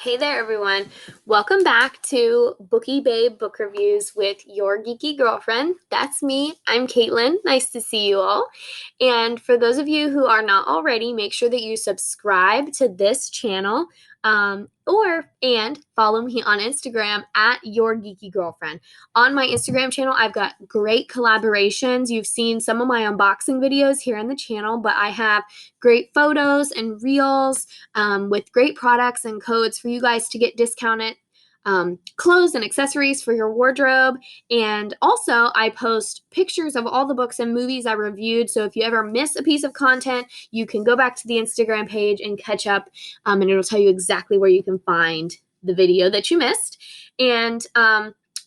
Hey there, everyone. Welcome back to Bookie Babe Book Reviews with your geeky girlfriend. That's me. I'm Caitlin. Nice to see you all. And for those of you who are not already, make sure that you subscribe to this channel and follow me on Instagram at your geeky girlfriend. On my Instagram channel, I've got great collaborations. You've seen some of my unboxing videos here on the channel, but I have great photos and reels with great products and codes for you guys to get discounted clothes and accessories for your wardrobe. And also, I post pictures of all the books and movies I reviewed. So if you ever miss a piece of content, you can go back to the Instagram page and catch up, and it'll tell you exactly where you can find the video that you missed. And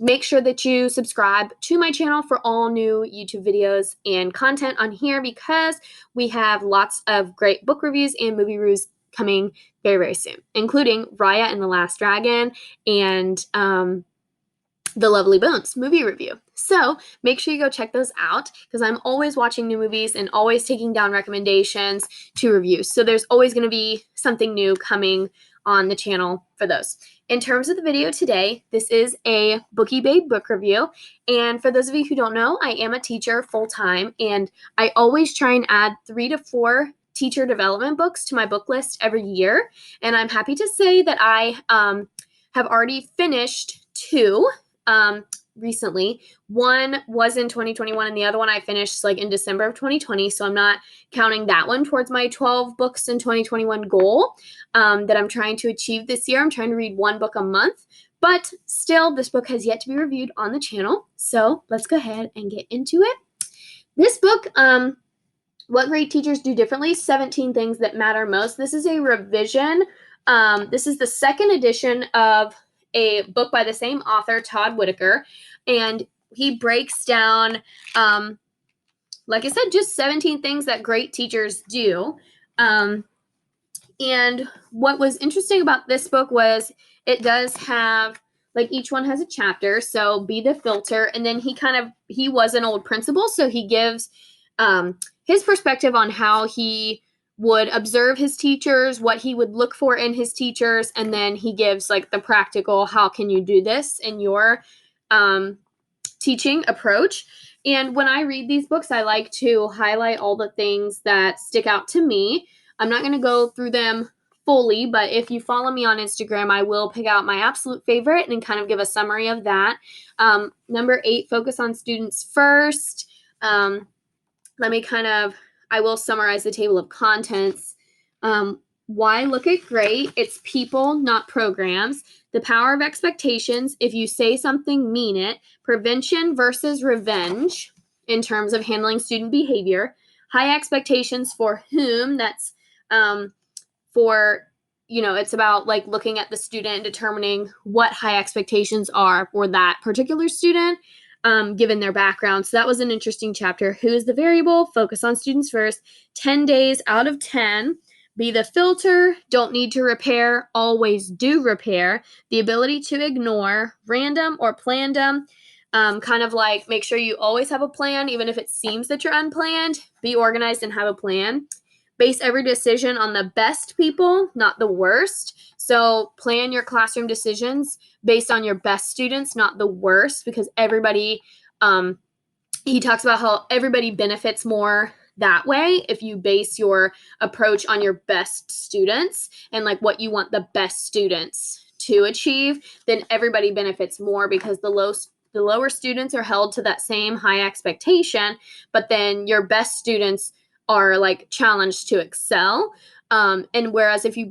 make sure that you subscribe to my channel for all new YouTube videos and content on here because we have lots of great book reviews and movie reviews coming very, very soon, including Raya and the Last Dragon and The Lovely Bones movie review. So make sure you go check those out because I'm always watching new movies and always taking down recommendations to review. So there's always going to be something new coming on the channel for those. In terms of the video today, this is a Bookie Babe book review. And for those of you who don't know, I am a teacher full-time, and I always try and add 3 to 4 teacher development books to my book list every year. And I'm happy to say that I have already finished 2 recently. One was in 2021 and the other one I finished like in December of 2020. So I'm not counting that one towards my 12 books in 2021 goal that I'm trying to achieve this year. I'm trying to read 1 book a month, but still this book has yet to be reviewed on the channel. So let's go ahead and get into it. This book, What Great Teachers Do Differently, 17 Things That Matter Most. This is a revision. This is the second edition of a book by the same author, Todd Whitaker, and he breaks down, like I said, just 17 things that great teachers do. And what was interesting about this book was it does have, like, each one has a chapter. So be the filter, and then he was an old principal, so he gives his perspective on how he would observe his teachers, what he would look for in his teachers, and then he gives like the practical, how can you do this in your teaching approach. And when I read these books, I like to highlight all the things that stick out to me. I'm not going to go through them fully, but if you follow me on Instagram, I will pick out my absolute favorite and kind of give a summary of that. Number 8, focus on students first. I will summarize the table of contents. Why look at great? It's people, not programs. The power of expectations. If you say something, mean it. Prevention versus revenge in terms of handling student behavior. High expectations for whom? That's for, it's about like looking at the student and determining what high expectations are for that particular student. Given their background. So that was an interesting chapter. Who is the variable? Focus on students first. 10 days out of 10. Be the filter. Don't need to repair. Always do repair. The ability to ignore. Random or plandom. Kind of like make sure you always have a plan, even if it seems that you're unplanned. Be organized and have a plan. Base every decision on the best people, not the worst. So plan your classroom decisions based on your best students, not the worst, because everybody, he talks about how everybody benefits more that way if you base your approach on your best students and like what you want the best students to achieve, then everybody benefits more because the lower students are held to that same high expectation, but then your best students are like challenged to excel. And whereas if you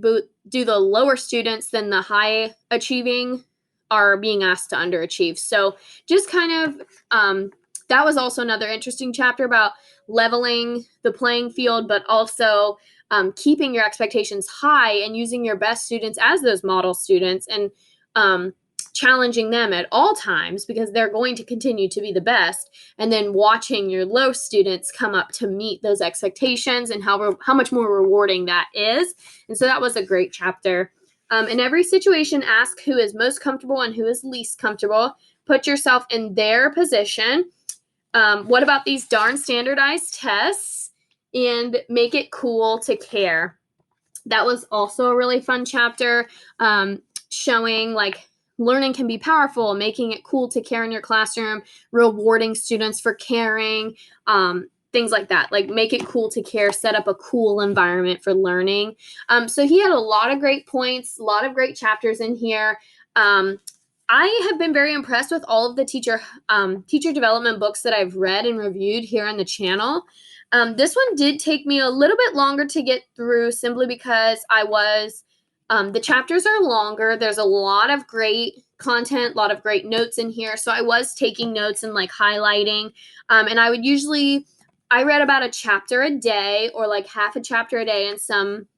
do the lower students, then the high achieving are being asked to underachieve. So just kind of, that was also another interesting chapter about leveling the playing field, but also keeping your expectations high and using your best students as those model students and challenging them at all times because they're going to continue to be the best, and then watching your low students come up to meet those expectations and how much more rewarding that is. And so that was a great chapter. In every situation, ask who is most comfortable and who is least comfortable. Put yourself in their position. What about these darn standardized tests? And make it cool to care. That was also a really fun chapter. showing like learning can be powerful, making it cool to care in your classroom, rewarding students for caring, things like that. Like make it cool to care, set up a cool environment for learning. So he had a lot of great points, a lot of great chapters in here. I have been very impressed with all of the teacher development books that I've read and reviewed here on the channel. This one did take me a little bit longer to get through simply because the chapters are longer. There's a lot of great content, a lot of great notes in here. So I was taking notes and like highlighting. And I read about a chapter a day or like half a chapter a day in some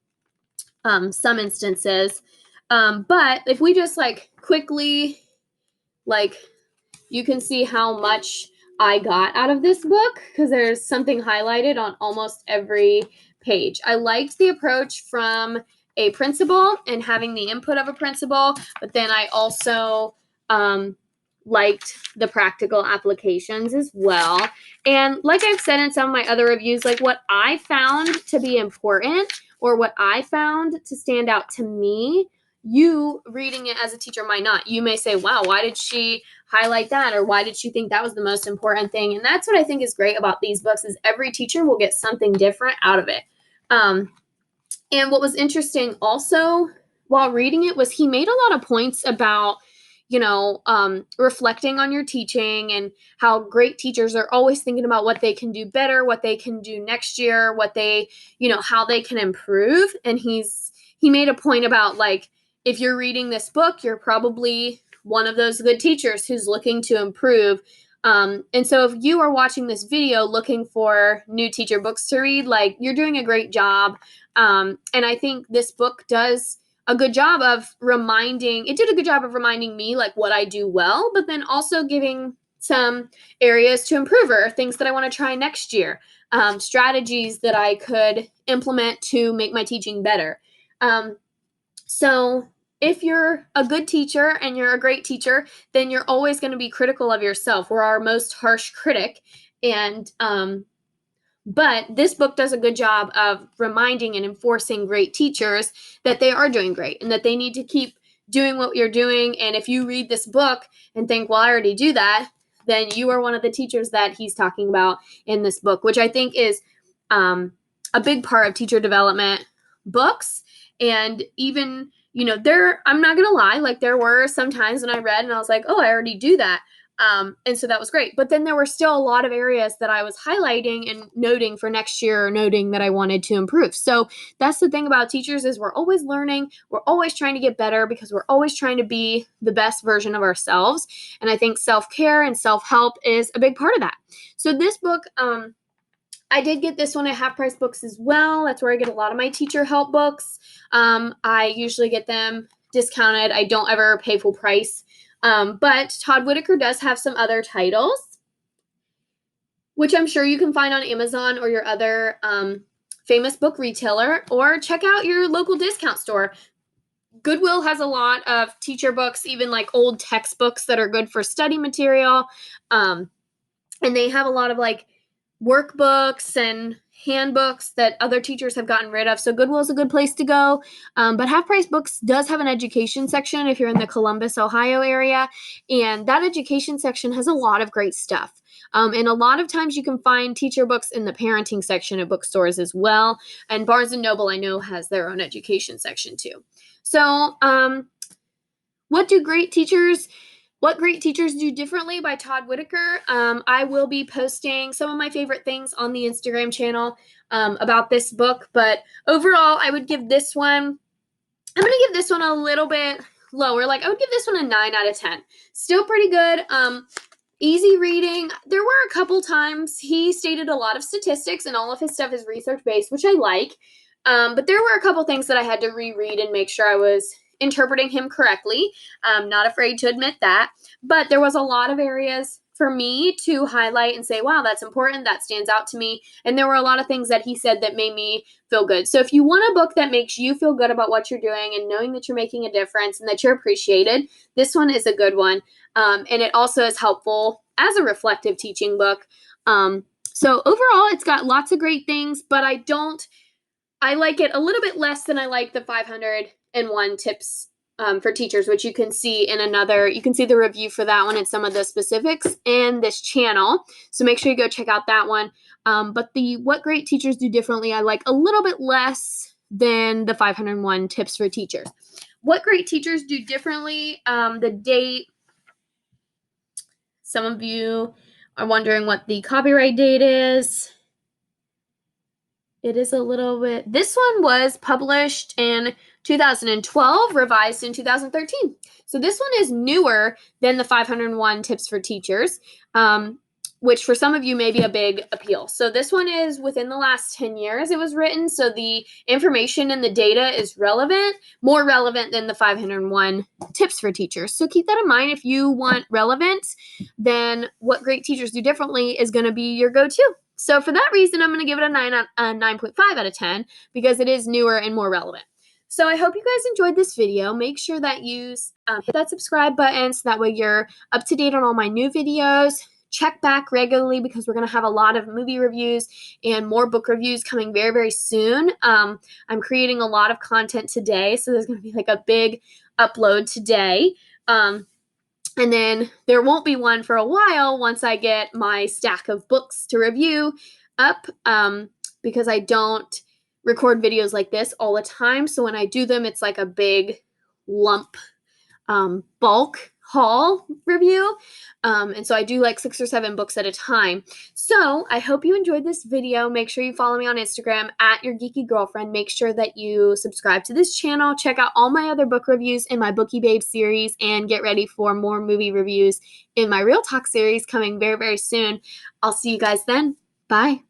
instances. But if we just like quickly, like you can see how much I got out of this book because there's something highlighted on almost every page. I liked the approach from a principal and having the input of a principal, but then I also liked the practical applications as well. And like I've said in some of my other reviews, like what I found to be important or what I found to stand out to me, you reading it as a teacher might not. You may say, wow, why did she highlight that, or why did she think that was the most important thing? And that's what I think is great about these books is every teacher will get something different out of it. And what was interesting also while reading it was he made a lot of points about reflecting on your teaching and how great teachers are always thinking about what they can do better, what they can do next year, what they, how they can improve. And he made a point about like, if you're reading this book, you're probably one of those good teachers who's looking to improve. And so if you are watching this video looking for new teacher books to read, like you're doing a great job. And I think this book does a good job of reminding me like what I do well, but then also giving some areas to improve or things that I want to try next year, strategies that I could implement to make my teaching better. So if you're a good teacher and you're a great teacher, then you're always going to be critical of yourself. We're our most harsh critic. And but this book does a good job of reminding and enforcing great teachers that they are doing great and that they need to keep doing what you're doing. And if you read this book and think, well, I already do that, then you are one of the teachers that he's talking about in this book, which I think is a big part of teacher development books. And even, I'm not going to lie, like there were some times when I read and I was like, oh, I already do that. And so that was great. But then there were still a lot of areas that I was highlighting and noting for next year or noting that I wanted to improve. So that's the thing about teachers is we're always learning. We're always trying to get better because we're always trying to be the best version of ourselves. And I think self-care and self-help is a big part of that. So this book, I did get this one at Half Price Books as well. That's where I get a lot of my teacher help books. I usually get them discounted. I don't ever pay full price. But Todd Whitaker does have some other titles, which I'm sure you can find on Amazon or your other famous book retailer, or check out your local discount store. Goodwill has a lot of teacher books, even like old textbooks that are good for study material. And they have a lot of like workbooks and handbooks that other teachers have gotten rid of. So Goodwill is a good place to go. But Half Price Books does have an education section if you're in the Columbus, Ohio area. And that education section has a lot of great stuff. And a lot of times you can find teacher books in the parenting section of bookstores as well. And Barnes & Noble, I know, has their own education section too. So what great teachers do differently by Todd Whitaker. I will be posting some of my favorite things on the Instagram channel about this book, but overall, I would give this one, I'm going to give this one a little bit lower. Like I would give this one a 9 out of 10. Still pretty good. Easy reading. There were a couple times he stated a lot of statistics and all of his stuff is research-based, which I like. But there were a couple things that I had to reread and make sure I was interpreting him correctly. I'm not afraid to admit that. But there was a lot of areas for me to highlight and say, wow, that's important. That stands out to me. And there were a lot of things that he said that made me feel good. So if you want a book that makes you feel good about what you're doing and knowing that you're making a difference and that you're appreciated, this one is a good one. And it also is helpful as a reflective teaching book. So overall, it's got lots of great things, but I like it a little bit less than I like the 501 tips for teachers, which you can see you can see the review for that one and some of the specifics in this channel. So make sure you go check out that one. But the What Great Teachers Do Differently, I like a little bit less than the 501 Tips for Teachers. What Great Teachers Do Differently, the date, some of you are wondering what the copyright date is. It is a little bit, this one was published in 2012, revised in 2013. So this one is newer than the 501 Tips for Teachers, which for some of you may be a big appeal. So this one is within the last 10 years it was written. So the information and the data is relevant, more relevant than the 501 Tips for Teachers. So keep that in mind. If you want relevance, then What Great Teachers Do Differently is going to be your go-to. So for that reason, I'm going to give it a 9.5 out of 10 because it is newer and more relevant. So I hope you guys enjoyed this video. Make sure that you hit that subscribe button so that way you're up to date on all my new videos. Check back regularly because we're going to have a lot of movie reviews and more book reviews coming very, very soon. I'm creating a lot of content today, so there's going to be like a big upload today. And then there won't be one for a while once I get my stack of books to review up, because I don't record videos like this all the time. So when I do them, it's like a big lump bulk haul review. And so I do like 6 or 7 books at a time. So I hope you enjoyed this video. Make sure you follow me on Instagram at Your Geeky Girlfriend. Make sure that you subscribe to this channel. Check out all my other book reviews in my Bookie Babe series and get ready for more movie reviews in my Real Talk series coming very, very soon. I'll see you guys then. Bye.